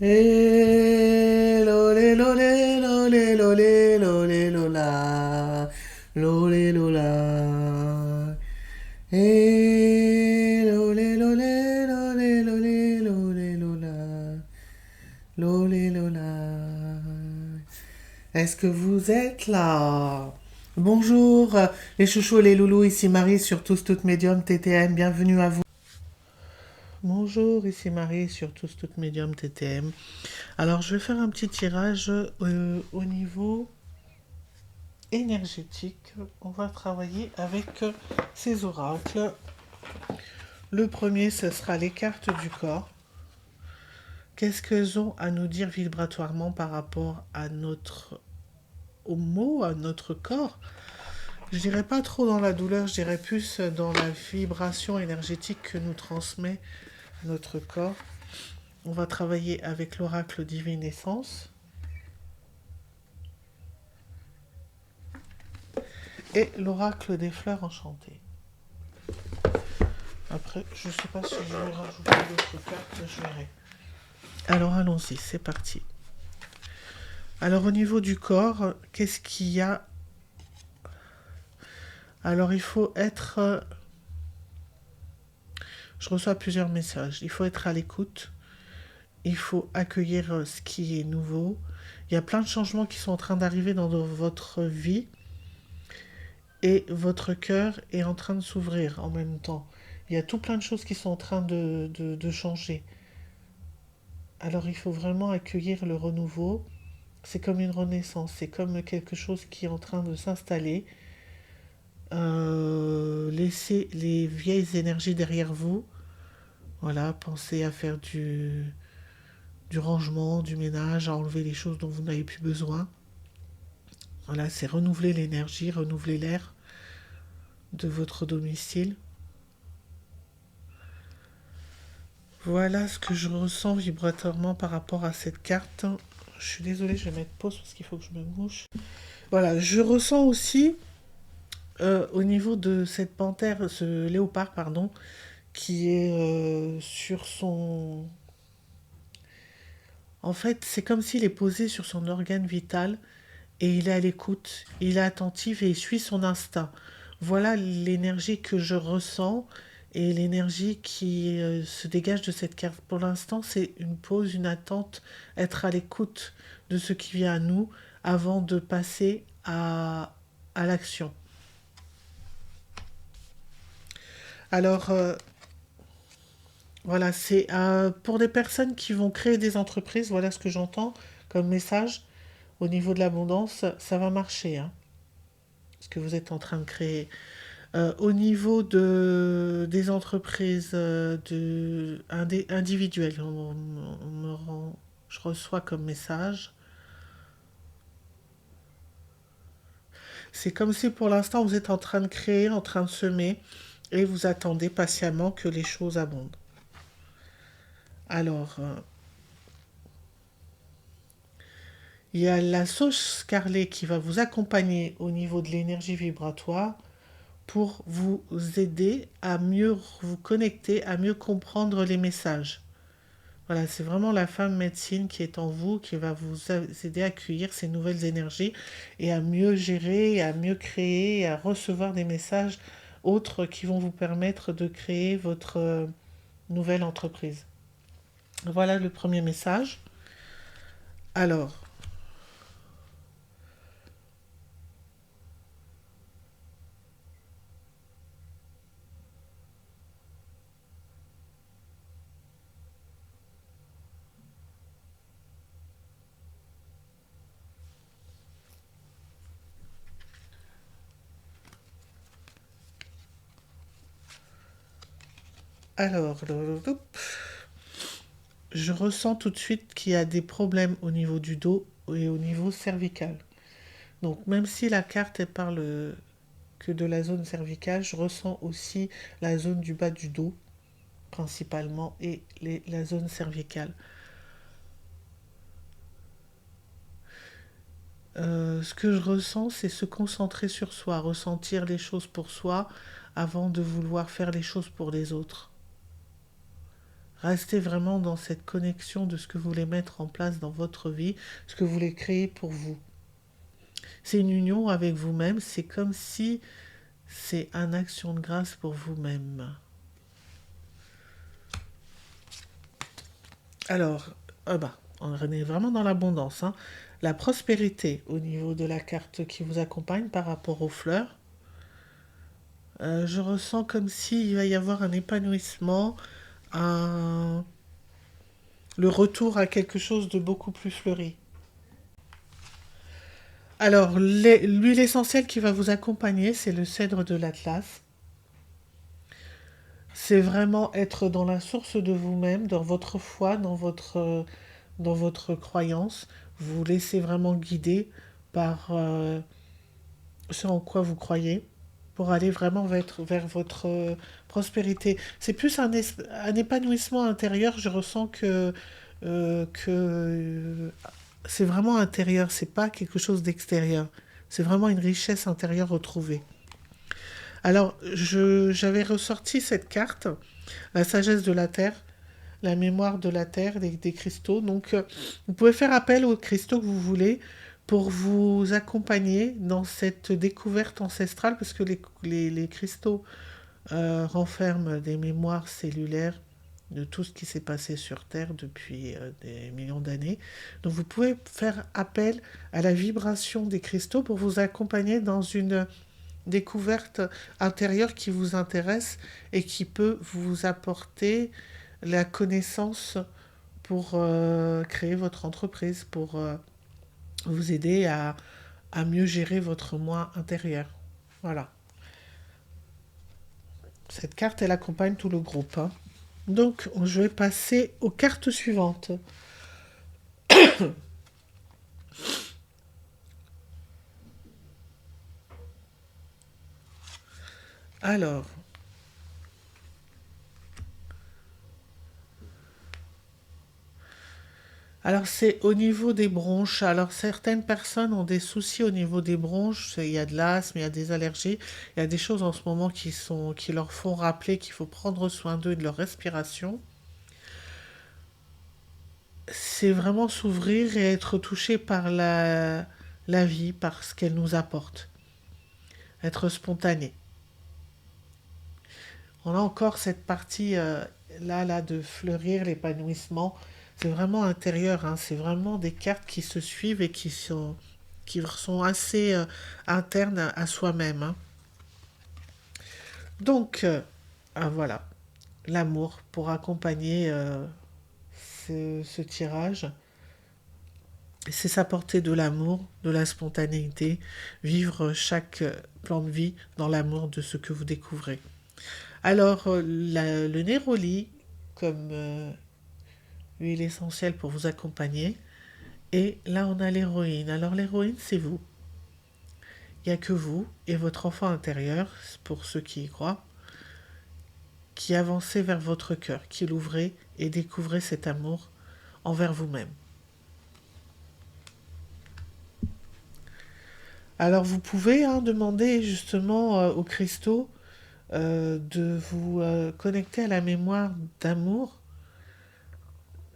Eh, lolé, lolé, lolé, lolé, lolé, lola. Lolé, lola. Eh, lolé, lolé, lolé, lolé, lolé, lola. Lolé, lola. Est-ce que vous êtes là? Bonjour, les chouchous et les loulous, ici Marie sur Tous Toutes Médium TTM, bienvenue à vous. Bonjour, ici Marie sur Tous Toutes Médium TTM. Alors, je vais faire un petit tirage au niveau énergétique. On va travailler avec ces oracles. Le premier, ce sera les cartes du corps. Qu'est-ce qu'elles ont à nous dire vibratoirement par rapport à au mot, à notre corps? Je dirais pas trop dans la douleur, je dirais plus dans la vibration énergétique que nous transmet notre corps. On va travailler avec l'oracle Divine Essence et l'oracle des fleurs enchantées. Après, je ne sais pas si je vais rajouter d'autres cartes, je verrai. Alors allons-y, c'est parti. Alors au niveau du corps, qu'est-ce qu'il y a? Alors il faut être... Je reçois plusieurs messages. Il faut être à l'écoute. Il faut accueillir ce qui est nouveau. Il y a plein de changements qui sont en train d'arriver dans votre vie. Et votre cœur est en train de s'ouvrir en même temps. Il y a tout plein de choses qui sont en train de changer. Alors il faut vraiment accueillir le renouveau. C'est comme une renaissance, c'est comme quelque chose qui est en train de s'installer. Laissez les vieilles énergies derrière vous. Voilà, pensez à faire du rangement, du ménage, à enlever les choses dont vous n'avez plus besoin. Voilà, c'est renouveler l'énergie, renouveler l'air de votre domicile. Voilà ce que je ressens vibratoirement par rapport à cette carte. Je suis désolée, je vais mettre pause parce qu'il faut que je me mouche. Voilà, je ressens aussi au niveau de cette panthère, ce léopard, pardon, qui est sur son... En fait, c'est comme s'il est posé sur son organe vital et il est à l'écoute, il est attentif et il suit son instinct. Voilà l'énergie que je ressens et l'énergie qui se dégage de cette carte. Pour l'instant, c'est une pause, une attente, être à l'écoute de ce qui vient à nous avant de passer à l'action. Alors, voilà, c'est pour des personnes qui vont créer des entreprises, voilà ce que j'entends comme message. Au niveau de l'abondance, ça va marcher, hein, ce que vous êtes en train de créer. Au niveau des entreprises individuelles, je reçois comme message. C'est comme si pour l'instant vous êtes en train de créer, en train de semer, et vous attendez patiemment que les choses abondent. Alors, il y a la sauge scarlet qui va vous accompagner au niveau de l'énergie vibratoire pour vous aider à mieux vous connecter, à mieux comprendre les messages. Voilà, c'est vraiment la femme médecine qui est en vous, qui va vous aider à accueillir ces nouvelles énergies et à mieux gérer, à mieux créer, à recevoir des messages autres qui vont vous permettre de créer votre nouvelle entreprise. Voilà le premier message. Alors, alors, je ressens tout de suite qu'il y a des problèmes au niveau du dos et au niveau cervical. Donc, même si la carte elle parle que de la zone cervicale, je ressens aussi la zone du bas du dos, principalement, et la zone cervicale. Ce que je ressens, c'est se concentrer sur soi, ressentir les choses pour soi avant de vouloir faire les choses pour les autres. Restez vraiment dans cette connexion de ce que vous voulez mettre en place dans votre vie, ce que vous voulez créer pour vous. C'est une union avec vous-même, c'est comme si c'est une action de grâce pour vous-même. Alors, on est vraiment dans l'abondance, hein. La prospérité au niveau de la carte qui vous accompagne par rapport aux fleurs. Je ressens comme s'il va y avoir un épanouissement, un... le retour à quelque chose de beaucoup plus fleuri. Alors, l'huile essentielle qui va vous accompagner, c'est le cèdre de l'Atlas. C'est vraiment être dans la source de vous-même, dans votre foi, dans votre croyance. Vous vous laissez vraiment guider par ce en quoi vous croyez pour aller vraiment vers votre prospérité. C'est plus un épanouissement intérieur. Je ressens que c'est vraiment intérieur, c'est pas quelque chose d'extérieur. C'est vraiment une richesse intérieure retrouvée. Alors, j'avais ressorti cette carte, la sagesse de la terre, la mémoire de la terre, des cristaux. Donc, vous pouvez faire appel aux cristaux que vous voulez pour vous accompagner dans cette découverte ancestrale, parce que les cristaux renferment des mémoires cellulaires de tout ce qui s'est passé sur Terre depuis des millions d'années. Donc vous pouvez faire appel à la vibration des cristaux pour vous accompagner dans une découverte intérieure qui vous intéresse et qui peut vous apporter la connaissance pour créer votre entreprise, pour vous aider à mieux gérer votre moi intérieur. Voilà. Cette carte, elle accompagne tout le groupe, hein. Donc, je vais passer aux cartes suivantes. Alors, alors c'est au niveau des bronches. Alors certaines personnes ont des soucis au niveau des bronches. Il y a de l'asthme, il y a des allergies. Il y a des choses en ce moment qui leur font rappeler qu'il faut prendre soin d'eux et de leur respiration. C'est vraiment s'ouvrir et être touché par la vie, par ce qu'elle nous apporte. Être spontané. On a encore cette partie là de fleurir, l'épanouissement. C'est vraiment intérieur, hein. C'est vraiment des cartes qui se suivent et qui sont assez internes à soi-même, hein. Donc, voilà, l'amour pour accompagner ce tirage. C'est s'apporter de l'amour, de la spontanéité, vivre chaque plan de vie dans l'amour de ce que vous découvrez. Alors, le néroli, comme huile essentielle pour vous accompagner. Et là, on a l'héroïne. Alors, l'héroïne, c'est vous. Il n'y a que vous et votre enfant intérieur, pour ceux qui y croient, qui avancez vers votre cœur, qui l'ouvrez et découvrez cet amour envers vous-même. Alors, vous pouvez demander justement aux cristaux de vous connecter à la mémoire d'amour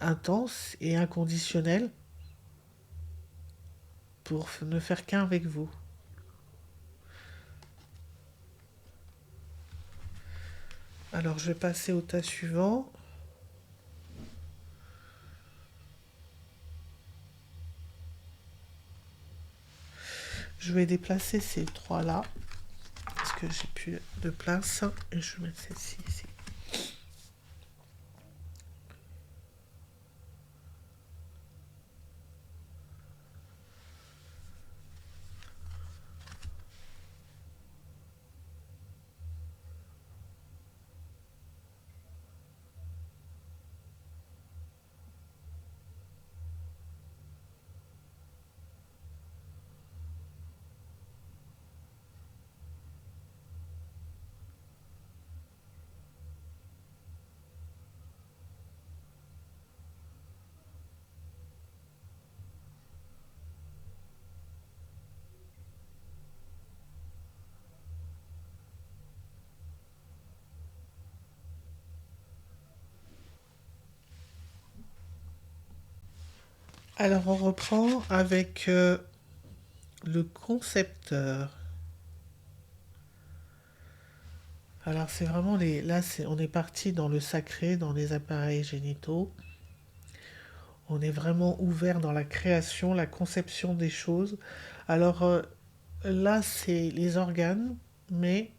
intense et inconditionnel pour ne faire qu'un avec vous. Alors, je vais passer au tas suivant. Je vais déplacer ces trois-là, parce que j'ai plus de place, et je vais mettre celle-ci ici. Alors on reprend avec le concepteur. Alors c'est vraiment là on est parti dans le sacré, dans les appareils génitaux. On est vraiment ouvert dans la création, la conception des choses. Alors là c'est les organes, mais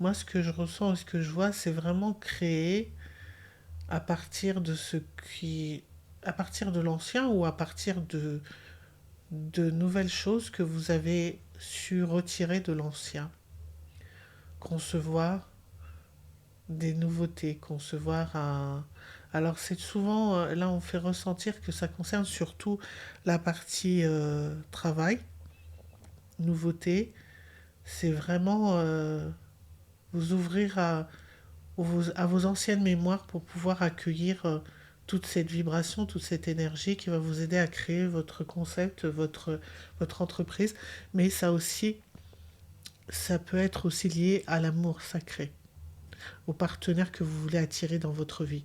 moi ce que je ressens et ce que je vois, c'est vraiment créer à partir de ce qui, à partir de l'ancien ou à partir de nouvelles choses que vous avez su retirer de l'ancien. Concevoir des nouveautés, concevoir un... Alors c'est souvent, là on fait ressentir que ça concerne surtout la partie travail, nouveauté. C'est vraiment vous ouvrir à vos anciennes mémoires pour pouvoir accueillir toute cette vibration, toute cette énergie qui va vous aider à créer votre concept, votre entreprise. Mais ça aussi, ça peut être aussi lié à l'amour sacré, au partenaire que vous voulez attirer dans votre vie.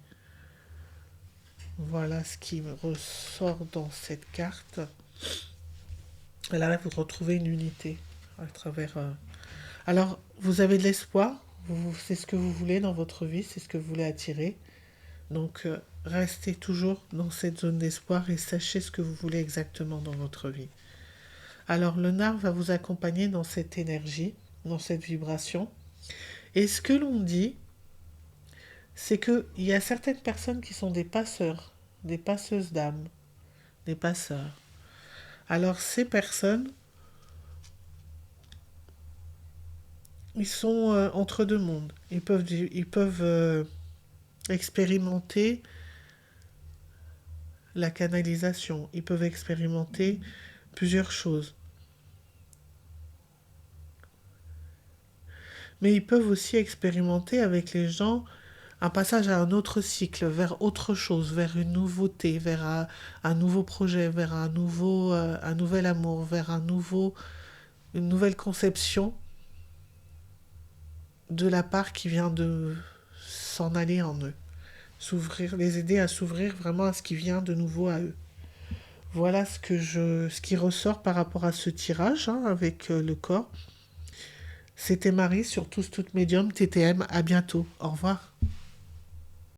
Voilà ce qui me ressort dans cette carte. Et là, vous retrouvez une unité à travers. Alors, vous avez de l'espoir. C'est ce que vous voulez dans votre vie, c'est ce que vous voulez attirer. Donc, restez toujours dans cette zone d'espoir et sachez ce que vous voulez exactement dans votre vie. Alors, le nar va vous accompagner dans cette énergie, dans cette vibration. Et ce que l'on dit, c'est qu'il y a certaines personnes qui sont des passeurs, des passeuses d'âme, des passeurs. Alors, ces personnes, ils sont entre deux mondes. Ils peuvent expérimenter la canalisation. Ils peuvent expérimenter plusieurs choses. Mais ils peuvent aussi expérimenter avec les gens un passage à un autre cycle, vers autre chose, vers une nouveauté, vers un nouveau projet, vers un nouvel amour, vers une nouvelle conception de la part qui vient de s'en aller en eux. S'ouvrir, les aider à s'ouvrir vraiment à ce qui vient de nouveau à eux. Voilà ce qui ressort par rapport à ce tirage avec le corps. C'était Marie sur Tous Toutes Médium TTM. À bientôt. Au revoir.